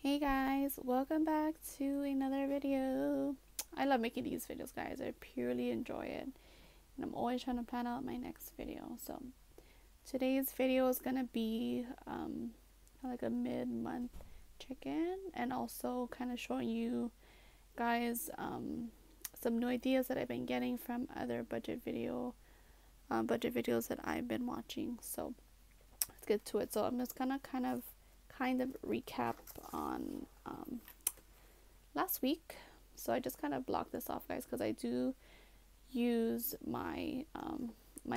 Hey guys, welcome back to another video. I love making these videos, guys. I purely enjoy it, and I'm always trying to plan out my next video. So today's video is gonna be like a mid-month check-in, and also kind of showing you guys some new ideas that I've been getting from other budget videos that I've been watching. So let's get to it. So I'm just gonna kind of recap on last week. So I just kind of blocked this off, guys, because I do use my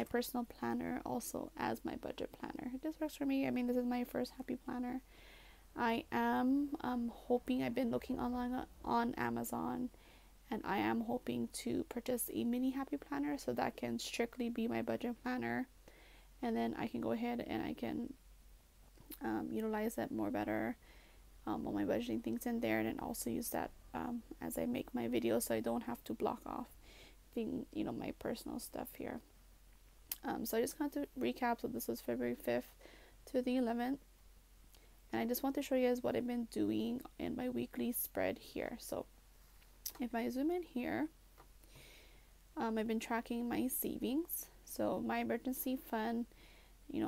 personal planner also as my budget planner. This works for me. I mean, this is my first happy planner. I am hoping, I've been looking online on Amazon, and I am hoping to purchase a mini happy planner so that can strictly be my budget planner, and then I can go ahead and I can utilize that more better all my budgeting things in there, and then also use that as I make my videos, so I don't have to block off my personal stuff here. So I just want to recap. So this was February 5th to the 11th, and I just want to show you guys what I've been doing in my weekly spread here. So if I zoom in here, I've been tracking my savings. So my emergency fund,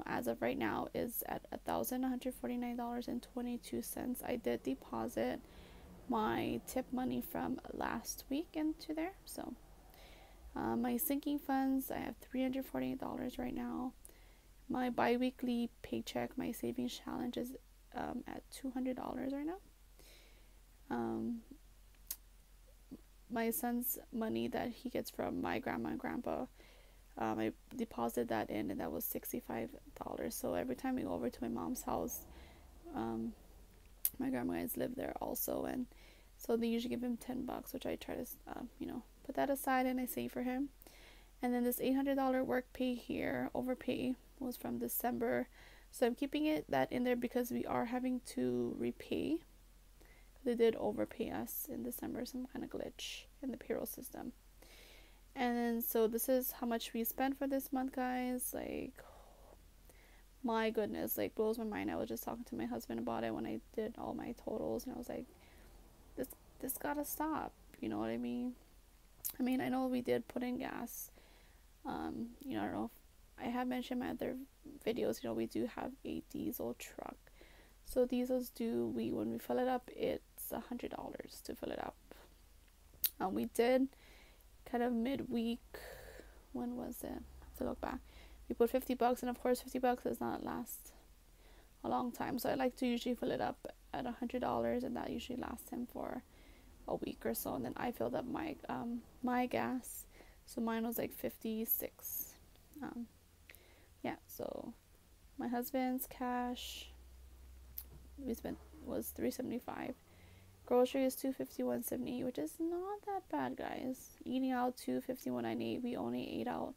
as of right now, is at $1,149.22. I did deposit my tip money from last week into there. So my sinking funds, I have $348 right now. My bi-weekly paycheck, my savings challenge, is at $200 right now. My son's money that he gets from my grandma and grandpa, I deposited that in, and that was $65. So every time we go over to my mom's house, my grandma guys live there also, and so they usually give him $10, which I try to put that aside and I save for him. And then this $800 work pay here, overpay, was from December, so I'm keeping that in there because we are having to repay. They did overpay us in December, some kind of glitch in the payroll system. And then so this is how much we spent for this month, guys. Like, my goodness, like, blows my mind. I was just talking to my husband about it when I did all my totals, and I was like, this gotta stop. You know what I mean? I mean, I know we did put in gas. I don't know if I have mentioned in my other videos, we do have a diesel truck. So diesels when we fill it up, it's $100 to fill it up. We did kind of midweek, when was it? I have to look back. We put $50, and of course $50 does not last a long time. So I like to usually fill it up at $100, and that usually lasts him for a week or so. And then I filled up my gas, so mine was like 56. Yeah, so my husband's cash we spent was $375. Groceries $251.78, which is not that bad, guys. Eating out $251.98. We only ate out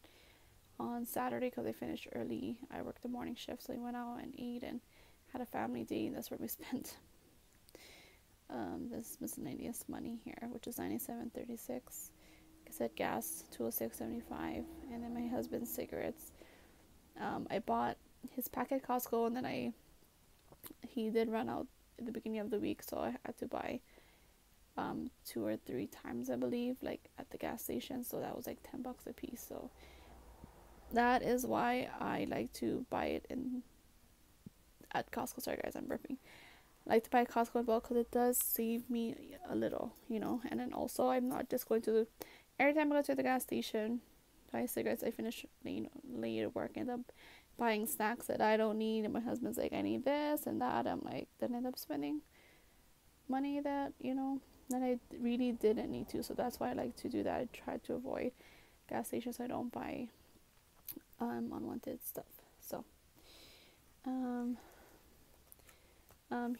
on Saturday because I finished early. I worked the morning shift, so we went out and ate and had a family day, and that's where we spent this miscellaneous money here, which is $97.36. Like I said, gas $206.75, and then my husband's cigarettes. I bought his pack at Costco, and then he did run out at the beginning of the week, so I had to buy 2 or 3 times, I believe, like at the gas station. So that was like $10 a piece. So that is why I like to buy it at Costco. Sorry, guys, I'm burping. I like to buy at Costco as well because it does save me a little, And then also, I'm not just going to every time I go to the gas station buy cigarettes. I finish late at work, end up buying snacks that I don't need, and my husband's like, I need this and that. I'm like, then end up spending money that that I really didn't need to. So that's why I like to do that. I try to avoid gas stations so I don't buy unwanted stuff. So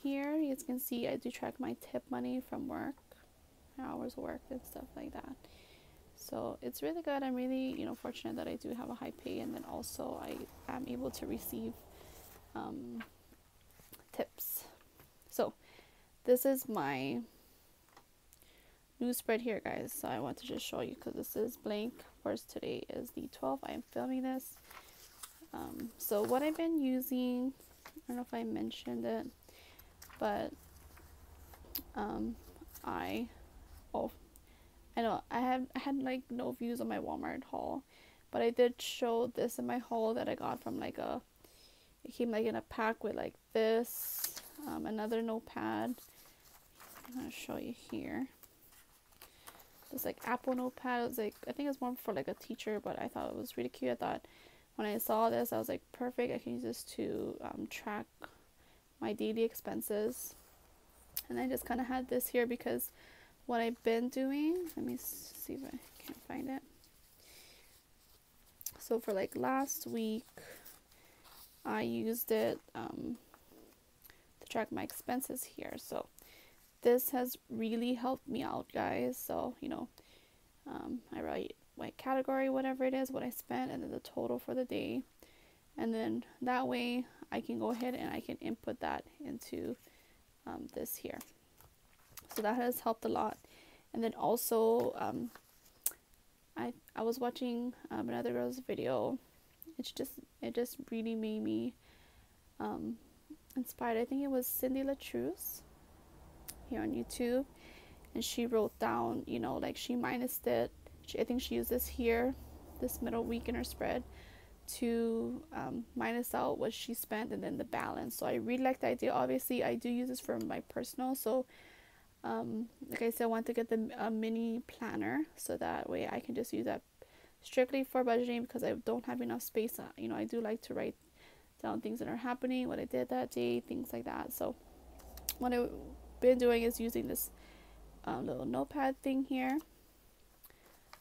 here you can see I do track my tip money from work, hours worked and stuff like that. So it's really good. I'm really fortunate that I do have a high pay, and then also I am able to receive tips. So this is my new spread here, guys. So I want to just show you because this is blank. Of course, today is the 12th. I am filming this. So what I've been using, I don't know if I mentioned it, but um, I oh I know I had like no views on my Walmart haul, but I did show this in my haul that I got from like a, it came like in a pack with like this, another notepad. I'm gonna show you here. This like Apple notepad. It was like, I think it's more for like a teacher, but I thought it was really cute. I thought when I saw this, I was like, perfect. I can use this to track my daily expenses. And I just kind of had this here because what I've been doing, let me see if I can't find it. So for like last week, I used it to track my expenses here. So this has really helped me out, guys. So, you know, I write my category, whatever it is, what I spent, and then the total for the day. And then that way I can go ahead and I can input that into this here. So that has helped a lot. And then also, I was watching another girl's video. It just really made me inspired. I think it was Cindy LaTruce here on YouTube, and she wrote down, you know, like she minused it. I think she used this here, this middle week in her spread, to minus out what she spent and then the balance. So I really like the idea. Obviously, I do use this for my personal. So like I said, I want to get the mini planner so that way I can just use that strictly for budgeting because I don't have enough space. You know, I do like to write down things that are happening, what I did that day, things like that. So what I've been doing is using this little notepad thing here.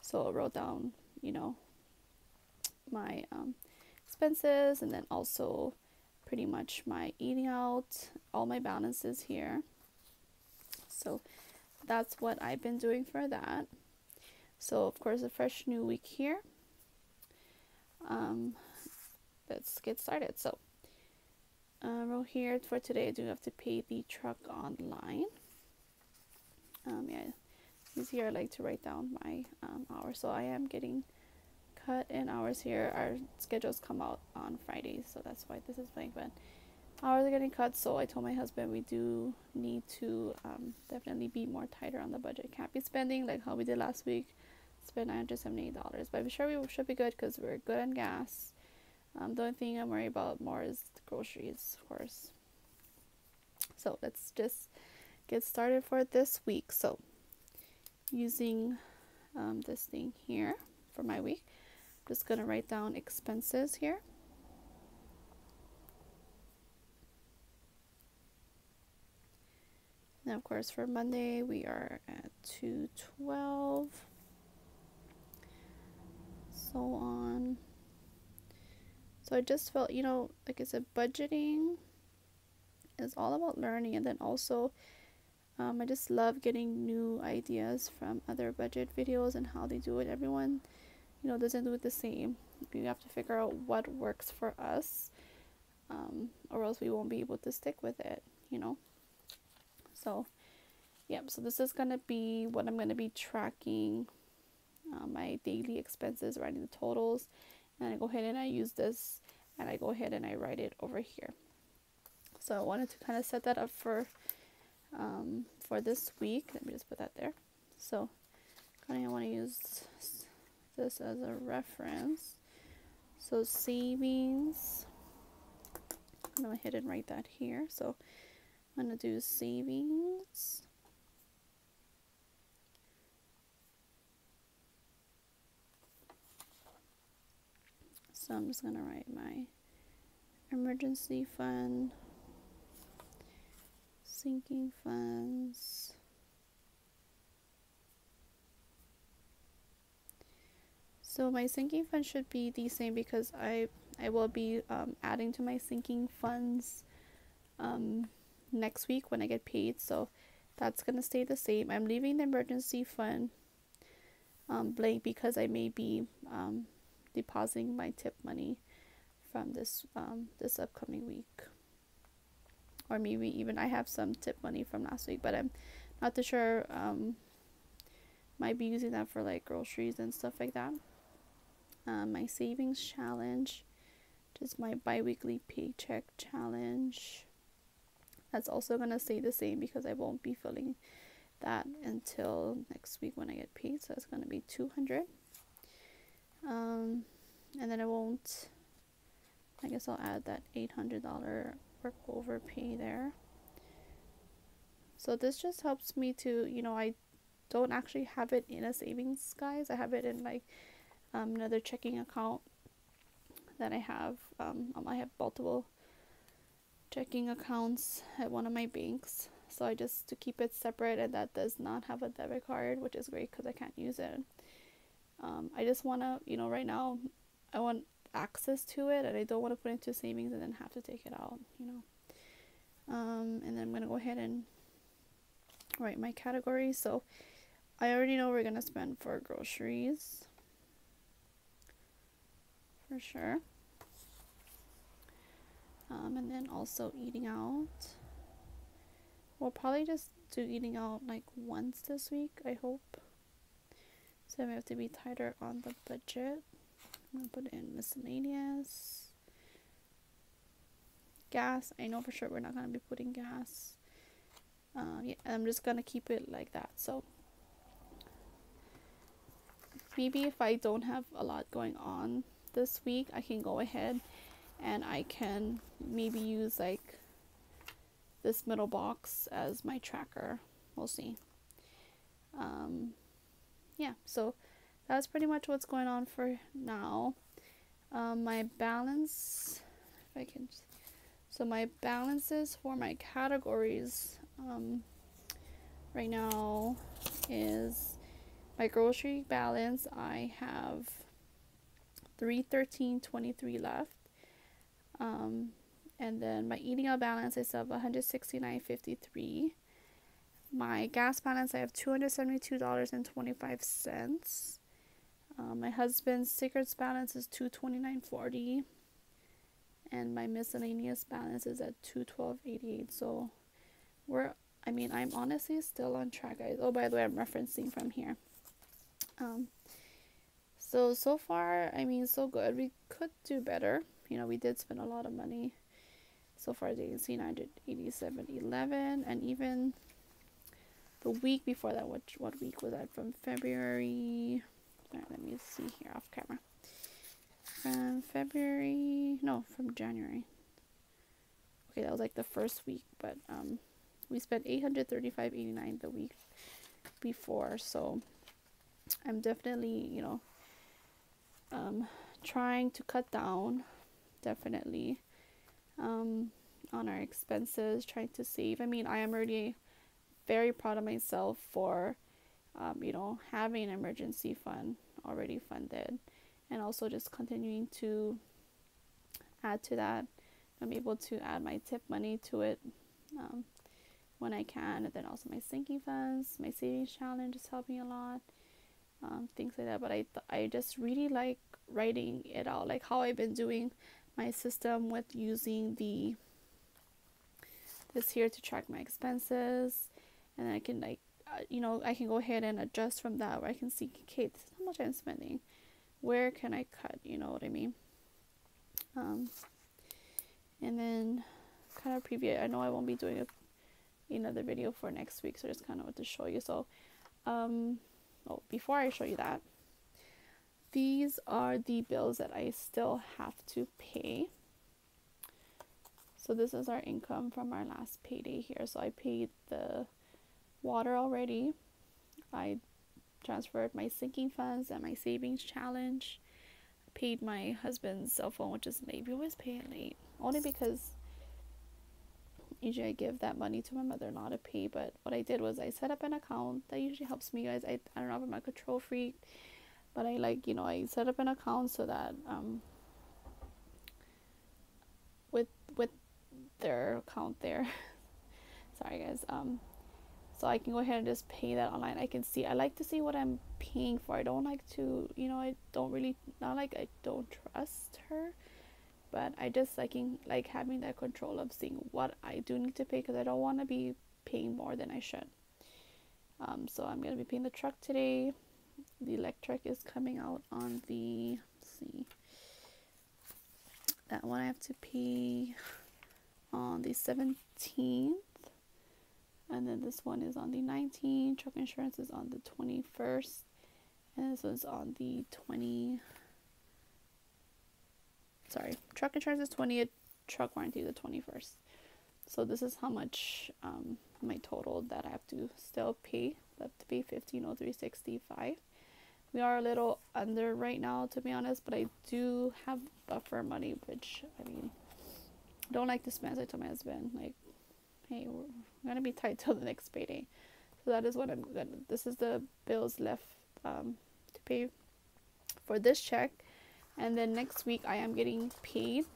So I wrote down, you know, my expenses, and then also pretty much my eating out, all my balances here. So that's what I've been doing for that. So of course, a fresh new week here. Let's get started. So right here for today, I do have to pay the truck online. Yeah, easier. I like to write down my hours. So I am getting cut in hours here. Our schedules come out on Fridays, so that's why this is playing. But hours are getting cut, so I told my husband we do need to definitely be more tighter on the budget. Can't be spending like how we did last week. Spend $978, but I'm sure we should be good because we're good on gas. The only thing I'm worried about more is the groceries, of course. So let's just get started for this week. So using this thing here for my week, I'm just gonna write down expenses here. And of course for Monday we are at 212, so on. So I just felt, you know, like I said, budgeting is all about learning, and then also I just love getting new ideas from other budget videos and how they do it. Everyone, you know, doesn't do it the same. We have to figure out what works for us, or else we won't be able to stick with it, you know. So yeah, so this is gonna be what I'm gonna be tracking, my daily expenses, writing the totals, and I go ahead and I use this and I go ahead and I write it over here. So I wanted to kind of set that up for this week. Let me just put that there. So kind of want to use this as a reference. So savings, I'm going to go ahead and write that here. So I'm going to do savings. So I'm just going to write my emergency fund, sinking funds, so my sinking fund should be the same because I will be adding to my sinking funds next week when I get paid, so that's going to stay the same. I'm leaving the emergency fund blank because I may be depositing my tip money from this upcoming week, or maybe even I have some tip money from last week, but I'm not too sure. Might be using that for like groceries and stuff like that. My savings challenge, just my bi-weekly paycheck challenge. That's also going to stay the same because I won't be filling that until next week when I get paid. So it's going to be $200. And then I guess I'll add that $800 work over pay there. So this just helps me to, I don't actually have it in a savings, guys. I have it in like another checking account that I have. I have multiple checking accounts at one of my banks. So I just to keep it separate, and that does not have a debit card, which is great because I can't use it. I just want to, right now, I want access to it, and I don't want to put it into savings and then have to take it out, And then I'm going to go ahead and write my categories. So I already know we're going to spend for groceries. For sure. And then also eating out. We'll probably just do eating out like once this week, I hope. So we have to be tighter on the budget. I'm going to put in miscellaneous. Gas, I know for sure we're not going to be putting gas. Yeah, I'm just going to keep it like that. So maybe if I don't have a lot going on this week, I can go ahead and I can maybe use like this middle box as my tracker. We'll see. Yeah, so that's pretty much what's going on for now. My balance, if I can, so my balances for my categories right now is my grocery balance. I have $313.23 left. And then my eating out balance I still have $169.53. My gas balance I have $272.25. My husband's cigarettes balance is $229.40, and my miscellaneous balance is at $212.88. So I'm honestly still on track, guys. Oh, by the way, I'm referencing from here. So far, so good. We could do better. We did spend a lot of money. So far, as you can see, $987.11, and even the week before that, what week was that? From February. All right, let me see here off camera. From January. Okay, that was like the first week, but we spent $835.89 the week before. So I'm definitely, trying to cut down, definitely, on our expenses, trying to save. I am already very proud of myself for, having an emergency fund already funded, and also just continuing to add to that. I'm able to add my tip money to it when I can, and then also my sinking funds, my savings challenge is helping a lot, things like that. But I just really like writing it out, like how I've been doing my system with using this here to track my expenses, and then I can I can go ahead and adjust from that, where I can see, okay, this is how much I'm spending, where can I cut, you know what I mean? And then kind of preview it. I know I won't be doing another video for next week, so just kind of what to show you. So before I show you that, these are the bills that I still have to pay. So this is our income from our last payday here. So I paid the water already. I transferred my sinking funds and my savings challenge. I paid my husband's cell phone, which is late. We always pay it late, only because usually I give that money to my mother-in-law to pay. But what I did was I set up an account. That usually helps me, guys. I don't know if I'm a control freak, but I I set up an account so that with their account there sorry guys, so I can go ahead and just pay that online. I can see, I like to see what I'm paying for. I don't like to, I don't really, not like I don't trust her, but I just like having that control of seeing what I do need to pay, because I don't want to be paying more than I should. So I'm going to be paying the truck today. The electric is coming out on the, let's see, that one I have to pay on the 17th, and then this one is on the 19th. Truck insurance is on the 21st, and this one's on the truck insurance is 20th, truck warranty the 21st. So this is how much my total that I have to still pay. Left to pay $1503.65. We are a little under right now, to be honest, but I do have buffer money, which I mean, I don't like to spend. So I told my husband, like, hey, we're gonna be tight till the next payday. So that is what I'm gonna. This is the bills left to pay for this check, and then next week I am getting paid.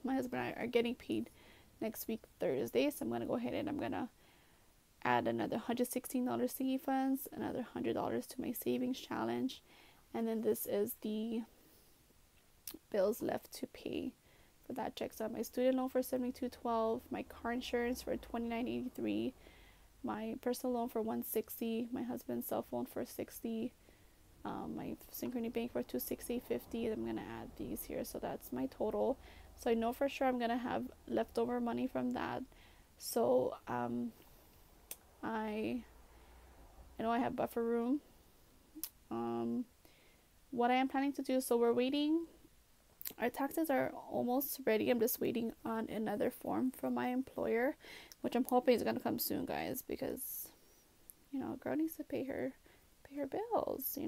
My husband and I are getting paid next week Thursday, so I'm gonna go ahead and I'm gonna add another $116 to funds, another $100 to my savings challenge, and then this is the bills left to pay for that check. So I have my student loan for $72.12, my car insurance for $29.83, my personal loan for $160, my husband's cell phone for $60, my Synchrony Bank for $260.50. I'm gonna add these here, so that's my total. So I know for sure I'm gonna have leftover money from that. So I know I have buffer room. What I am planning to do, so we're waiting. Our taxes are almost ready. I'm just waiting on another form from my employer, which I'm hoping is gonna come soon, guys, because girl needs to pay her bills,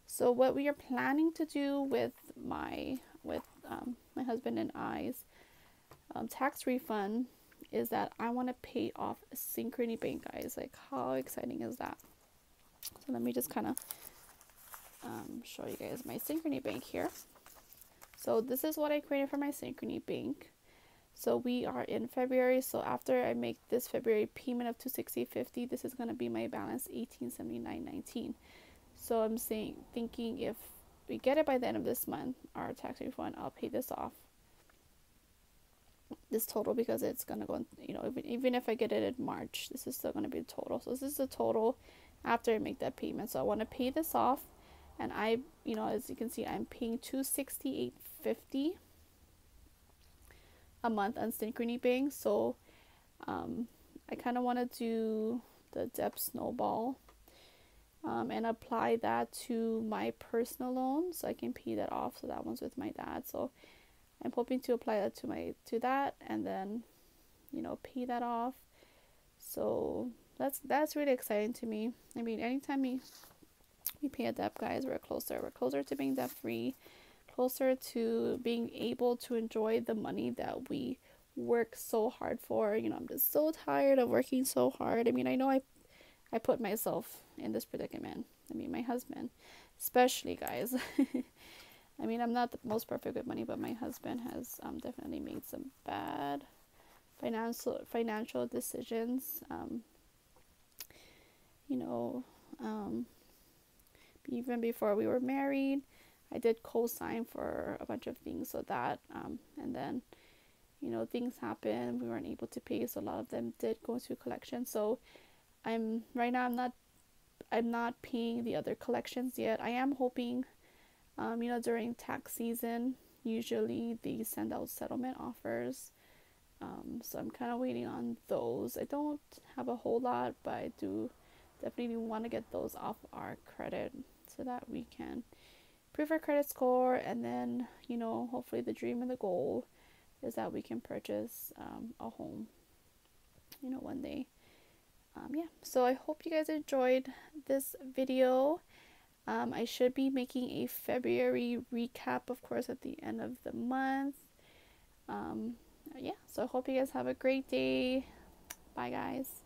So what we are planning to do with my husband and I's tax refund is that I want to pay off Synchrony Bank, guys. Like, how exciting is that? So let me just kind of show you guys my Synchrony Bank here. So this is what I created for my Synchrony Bank. So we are in February, so after I make this February payment of $260.50, this is going to be my balance $1879.19. So I'm thinking if we get it by the end of this month, our tax refund, I'll pay this off, this total, because it's going to go, even if I get it in March, this is still going to be the total. So this is the total after I make that payment. So I want to pay this off, and I, as you can see, I'm paying $268.50 a month on Synchrony Bank. So I kind of want to do the debt snowball and apply that to my personal loan, so I can pay that off. So that one's with my dad, so I'm hoping to apply that to that, and then pay that off. So that's really exciting to me. I mean, anytime we pay a debt, guys, we're closer to being debt free, closer to being able to enjoy the money that we work so hard for. I'm just so tired of working so hard. I mean, I know I put myself in this predicament. I mean, my husband, especially, guys. I mean, I'm not the most perfect with money, but my husband has definitely made some bad financial decisions. Even before we were married, I did co-sign for a bunch of things, so that and then things happened, we weren't able to pay, so a lot of them did go into collection. So I'm not paying the other collections yet. I am hoping during tax season usually they send out settlement offers, so I'm kind of waiting on those. I don't have a whole lot, but I do definitely want to get those off our credit so that we can improve our credit score, and then hopefully the dream and the goal is that we can purchase a home one day. So I hope you guys enjoyed this video. I should be making a February recap, of course, at the end of the month. So I hope you guys have a great day. Bye, guys.